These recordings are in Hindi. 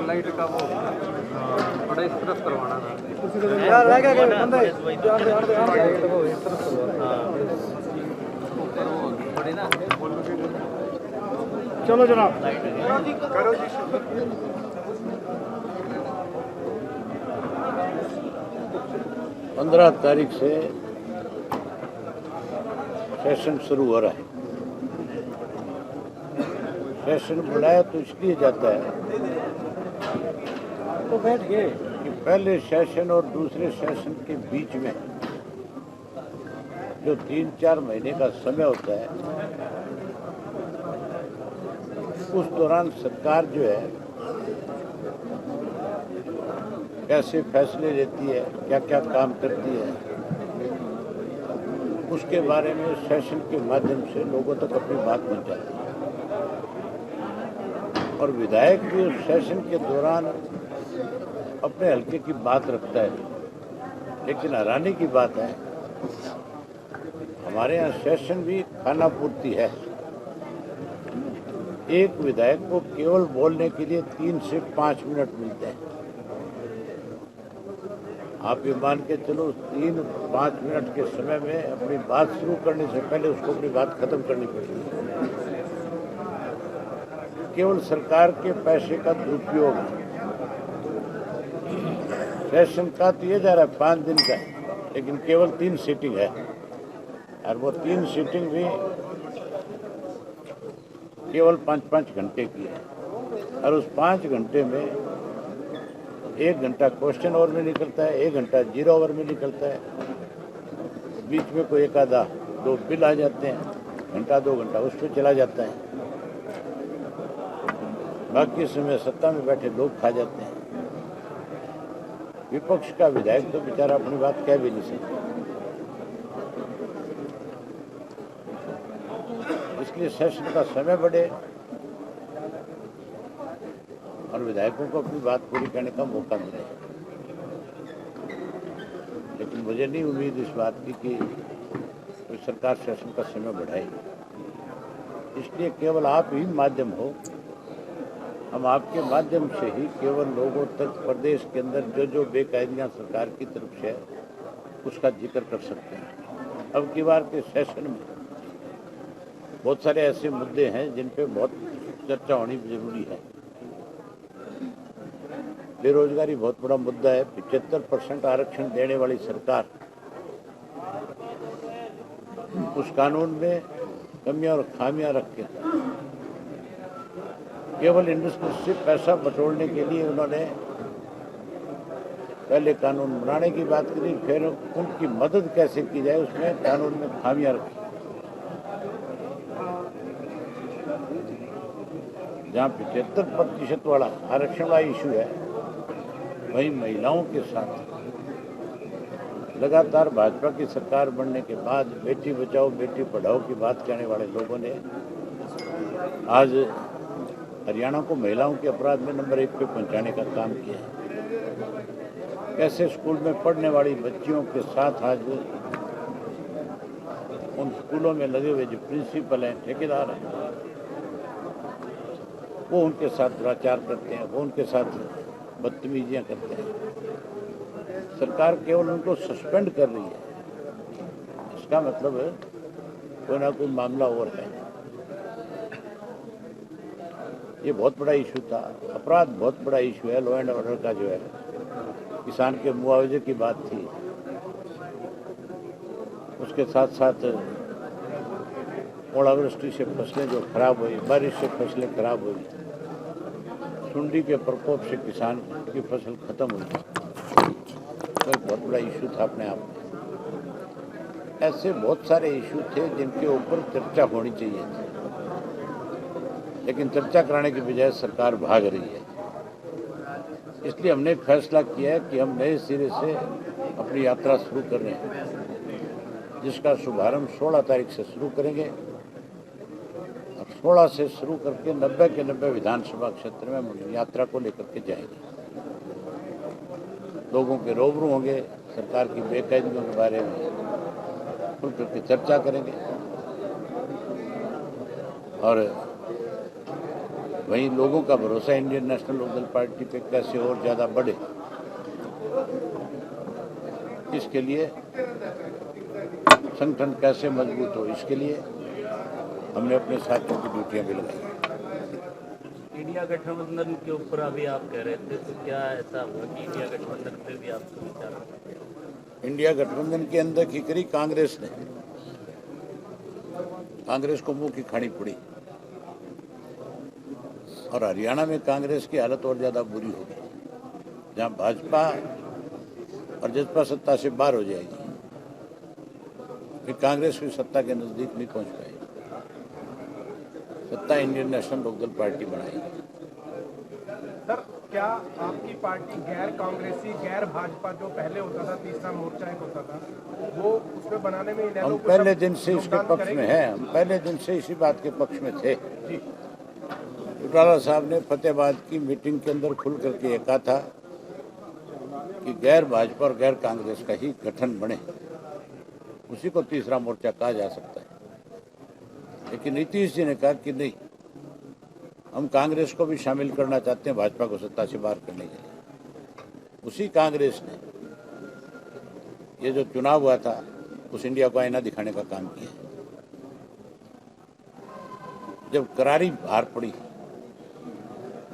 लाइट का वो बड़ा इस तरफ करवाना था। चलो जनाब, करो जी। 15 तारीख से सेशन शुरू हो रहा है। सेशन बुलाया तो इसलिए जाता है तो बैठ गए कि पहले सेशन और दूसरे सेशन के बीच में जो 3-4 महीने का समय होता है, उस दौरान सरकार जो है कैसे फैसले लेती है, क्या क्या काम करती है, उसके बारे में सेशन के माध्यम से लोगों तक अपनी बात पहुंचाती है। और विधायक भी उस सेशन के दौरान अपने हल्के की बात रखता है। लेकिन हैरानी की बात है, हमारे यहाँ सेशन भी खाना पूर्ति है। एक विधायक को केवल बोलने के लिए 3 से 5 मिनट मिलते हैं। आप ये मान के चलो 3-5 मिनट के समय में अपनी बात शुरू करने से पहले उसको अपनी बात खत्म करनी पड़ती है। केवल सरकार के पैसे का दुरुपयोग है। सेशन का तो ये जा रहा है 5 दिन का, लेकिन केवल 3 सीटिंग है और वो 3 सीटिंग भी केवल 5-5 घंटे की है। और उस 5 घंटे में 1 घंटा क्वेश्चन आवर में निकलता है, 1 घंटा 0 आवर में निकलता है। बीच में कोई 1-2 बिल आ जाते हैं, घंटा 2 घंटा उस पर चला जाता है। बाकी समय सत्ता में बैठे लोग खा जाते हैं। विपक्ष का विधायक तो बेचारा अपनी बात कह भी नहीं सकता। इसलिए सेशन का समय बढ़े और विधायकों को अपनी बात पूरी करने का मौका मिले। लेकिन मुझे नहीं उम्मीद इस बात की कि कोई सरकार सेशन का समय बढ़ाएगी। इसलिए केवल आप ही माध्यम हो, हम आपके माध्यम से ही केवल लोगों तक प्रदेश के अंदर जो जो बेकायदियाँ सरकार की तरफ से है उसका जिक्र कर सकते हैं। अब की बार के सेशन में बहुत सारे ऐसे मुद्दे हैं जिन पे बहुत चर्चा होनी जरूरी है। बेरोजगारी बहुत बड़ा मुद्दा है। 75% आरक्षण देने वाली सरकार उस कानून में कमियां और खामियां रख के केवल इंडस्ट्री से पैसा बटोरने के लिए उन्होंने पहले कानून बनाने की बात करी, फिर उनकी मदद कैसे की जाए उसमें कानून में खामियां रखी। जहाँ 75% वाला आरक्षण वाला इशू है, वहीं महिलाओं के साथ लगातार भाजपा की सरकार बनने के बाद बेटी बचाओ बेटी पढ़ाओ की बात कहने वाले लोगों ने आज हरियाणा को महिलाओं के अपराध में नंबर 1 पे पहुंचाने का काम किया है। कैसे स्कूल में पढ़ने वाली बच्चियों के साथ आज उन स्कूलों में लगे हुए जो प्रिंसिपल हैं, ठेकेदार हैं, वो उनके साथ दुराचार करते हैं, वो उनके साथ बदतमीजियां करते हैं। सरकार केवल उनको सस्पेंड कर रही है, इसका मतलब है कोई ना कोई मामला और है। ये बहुत बड़ा इशू था, अपराध बहुत बड़ा इशू है। लॉ एंड ऑर्डर का जो है, किसान के मुआवजे की बात थी, उसके साथ साथ ओलावृष्टि से फसलें जो खराब हुई, बारिश से फसलें खराब हुई, सुंडी के प्रकोप से किसान की फसल खत्म हुई, तो एक बहुत बड़ा इशू था अपने आप में। ऐसे बहुत सारे इशू थे जिनके ऊपर चर्चा होनी चाहिए थी, लेकिन चर्चा कराने की बजाय सरकार भाग रही है। इसलिए हमने फैसला किया है कि हम नए सिरे से अपनी यात्रा शुरू कर रहे हैं, जिसका शुभारंभ 16 तारीख से शुरू करेंगे और 16 से शुरू करके 90 के 90 विधानसभा क्षेत्र में यात्रा को लेकर के जाएंगे। लोगों के रूबरू होंगे, सरकार की बेकायदगियों के बारे में खुल करके चर्चा करेंगे और वहीं लोगों का भरोसा इंडियन नेशनल लोकदल पार्टी पे कैसे और ज़्यादा बढ़े, इसके लिए संगठन कैसे मजबूत हो, इसके लिए हमने अपने साथियों की ड्यूटियां भी लगाई। इंडिया गठबंधन के ऊपर अभी आप कह रहे थे, तो क्या ऐसा हुआ कि इंडिया गठबंधन पे भी आपको विचार? इंडिया गठबंधन के अंदर की करी कांग्रेस ने, कांग्रेस को मुंह की खानी पड़ी और हरियाणा में कांग्रेस की हालत और ज्यादा बुरी होगी, जहां भाजपा और जसपा सत्ता से बाहर हो जाएगी, फिर कांग्रेस भी सत्ता के नजदीक नहीं पहुंच पाएगी। सत्ता इंडियन नेशनल लोकदल पार्टी बनाएगी। सर, क्या आपकी पार्टी गैर कांग्रेसी, गैर भाजपा जो पहले होता था, तीसरा मोर्चा एक होता था, वो उसमें बनाने में हम पहले दिन से इसके पक्ष में हैं, हम पहले दिन से इसी बात के पक्ष में थे। चौटाला साहब ने फतेहाबाद की मीटिंग के अंदर खुल करके ये कहा था कि गैर भाजपा और गैर कांग्रेस का ही गठन बने, उसी को तीसरा मोर्चा कहा जा सकता है। लेकिन नीतीश जी ने कहा कि नहीं, हम कांग्रेस को भी शामिल करना चाहते हैं भाजपा को सत्ता से बाहर करने के लिए। उसी कांग्रेस ने ये जो चुनाव हुआ था उस इंडिया को आईना दिखाने का काम किया। जब करारी हार पड़ी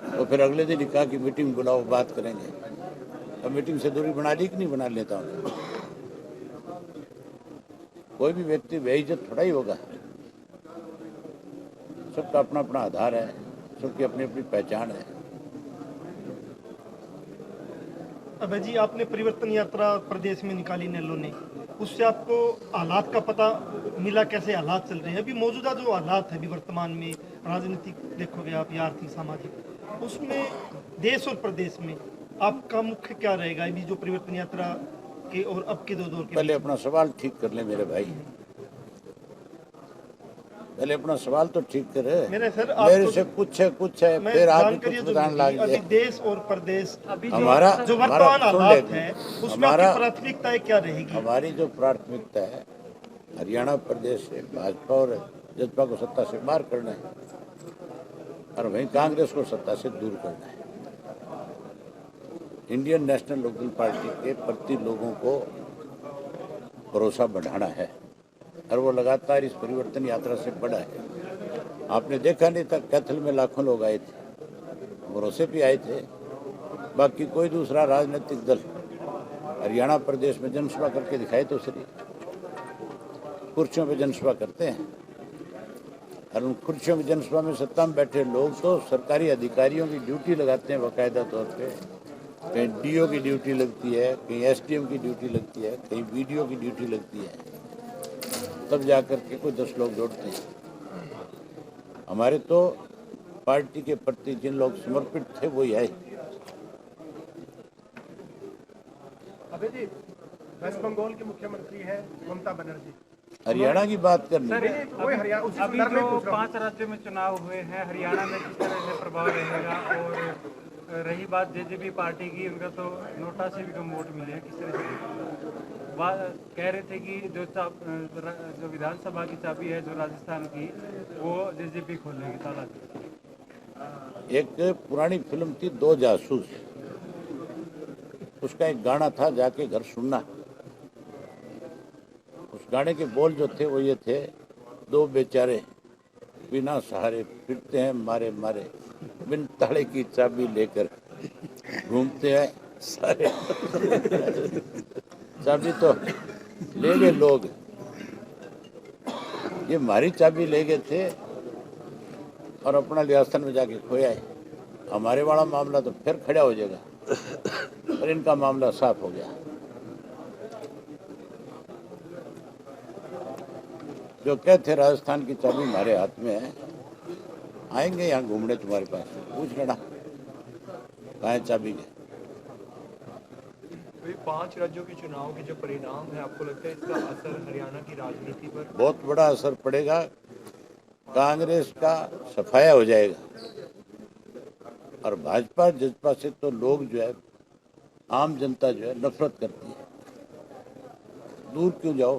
तो फिर अगले दिन ही कहा कि मीटिंग बुलाओ, बात करेंगे। अब मीटिंग से दूरी बना ली कि नहीं बना लेता हूँ। कोई भी व्यक्ति बेइज्जत थोड़ा ही होगा, सबका अपना अपना आधार है, सबकी अपनी अपनी पहचान है। अभय जी, आपने परिवर्तन यात्रा प्रदेश में निकाली नेल्लो ने, उससे आपको हालात का पता मिला, कैसे हालात चल रहे हैं अभी मौजूदा जो हालात है अभी वर्तमान में राजनीतिक देखोगे आप या आर्थिक सामाजिक, उसमें देश और प्रदेश में आपका मुख्य क्या रहेगा अभी जो परिवर्तन यात्रा के और अब के दो दौर के? पहले अपना सवाल ठीक कर ले मेरे भाई, पहले अपना सवाल तो ठीक करे। मेरे से कुछ है फिर आप कुछ बताने लग जाए। देश और प्रदेश हमारा जो वर्तमान हालात है उसमें आपकी प्राथमिकताएं क्या रहेगी? हमारी जो प्राथमिकता है हरियाणा प्रदेश से भाजपा और जसपा को सत्ता से बाहर करना है और वहीं कांग्रेस को सत्ता से दूर करना है। इंडियन नेशनल लोकदल पार्टी के प्रति लोगों को भरोसा बढ़ाना है और वो लगातार इस परिवर्तन यात्रा से बढ़ा है। आपने देखा नहीं था, कैथल में लाखों लोग आए थे, भरोसे भी आए थे। बाकी कोई दूसरा राजनीतिक दल हरियाणा प्रदेश में जनसभा करके दिखाए तो सही, कुर्सियों पे जनसभा करते हैं और उन कुर्सियों में जनसभा में सत्ता में बैठे लोग तो सरकारी अधिकारियों की ड्यूटी लगाते हैं बाकायदा तौर पे। कहीं डीओ की ड्यूटी लगती है, कहीं एसडीएम की ड्यूटी लगती है, कहीं बीडीओ की ड्यूटी लगती है, तब जाकर के कोई 10 लोग जोड़ते हैं। हमारे तो पार्टी के प्रति जिन लोग समर्पित थे वही आए। अबे जी, वेस्ट बंगाल की मुख्यमंत्री है ममता बनर्जी, हरियाणा की बात करनी कोई हरियाणा उसी अभी संदर्भ में जो पूछ रहा हूं। 5 राज्यों में चुनाव हुए हैं, हरियाणा में किस तरह से प्रभाव रहेगा? और रही बात जेजेपी पार्टी की, उनका तो नोटा से भी कम वोट मिले हैं, किस तरह से कह रहे थे कि जो विधानसभा की चाबी है जो राजस्थान की, वो जेजेपी खोलेगी ताला। एक पुरानी फिल्म थी दो जासूस, उसका एक गाना था जाके घर सुनना। उस गाने के बोल जो थे वो ये थे, दो बेचारे बिना सहारे फिरते हैं मारे मारे, बिन ताले की चाबी लेकर घूमते हैं सारे। चाबी तो ले गए लोग, ये हमारी चाबी ले गए थे और अपना लियास्थान में जाके खोया है। हमारे वाला मामला तो फिर खड़ा हो जाएगा, पर इनका मामला साफ हो गया। जो कहते राजस्थान की चाबी हमारे हाथ में है, आएंगे यहाँ घूमने तुम्हारे पास, पूछ लेना कहाँ है चाबी के। 5 राज्यों के चुनाव के जो परिणाम है, आपको लगता है इसका असर हरियाणा की राजनीति पर? बहुत बड़ा असर पड़ेगा, कांग्रेस का सफाया हो जाएगा और भाजपा जसपा से तो लोग जो है, आम जनता जो है नफरत करती है। दूर क्यों जाओ,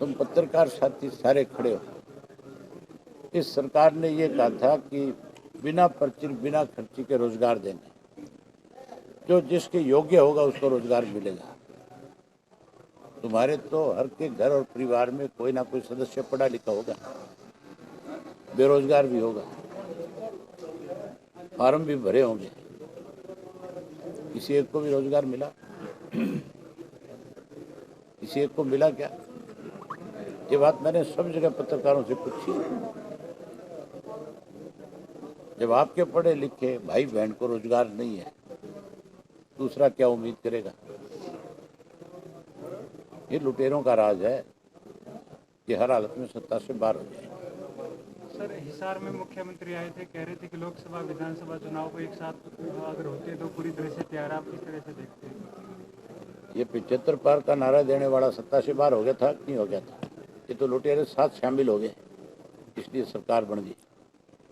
तुम पत्रकार साथी सारे खड़े हो। इस सरकार ने ये कहा था कि बिना पर्ची बिना खर्ची के रोजगार देंगे, जो जिसके योग्य होगा उसको रोजगार मिलेगा। तुम्हारे तो हर के घर और परिवार में कोई ना कोई सदस्य पढ़ा लिखा होगा, बेरोजगार भी होगा, फार्म भी भरे होंगे, किसी एक को भी रोजगार मिला? किसी एक को मिला क्या? ये बात मैंने सब जगह पत्रकारों से पूछी। जब आपके पढ़े लिखे भाई बहन को रोजगार नहीं है, दूसरा क्या उम्मीद करेगा? ये लुटेरों का राज है कि हर हालत में सत्ता से बाहर हो जाए। सर, हिसार में मुख्यमंत्री आए थे, कह रहे थे कि लोकसभा विधानसभा चुनाव को एक साथ अगर होते तो पूरी तरह से तैयार। आप किस तरह से देखते हैं? ये 75 पार का नारा देने वाला सत्ता से बाहर हो गया था, नहीं हो गया था? ये तो लुटेरे साथ शामिल हो गए, इसलिए सरकार बन गई।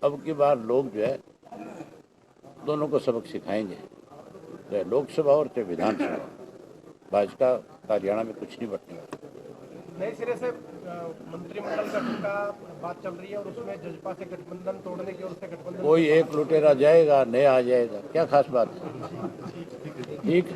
अब की बार लोग जो है दोनों को सबक सिखाएंगे, चाहे लोकसभा और चाहे विधानसभा। भाजपा का हरियाणा में कुछ नहीं बटने वाला। नए सिरे से मंत्रिमंडल गठन का बात चल रही है और उसमें जजपा से गठबंधन तोड़ने की ओर से गठबंधन। कोई एक लुटेरा जाएगा, नया आ जाएगा, क्या खास बात है? ठीक।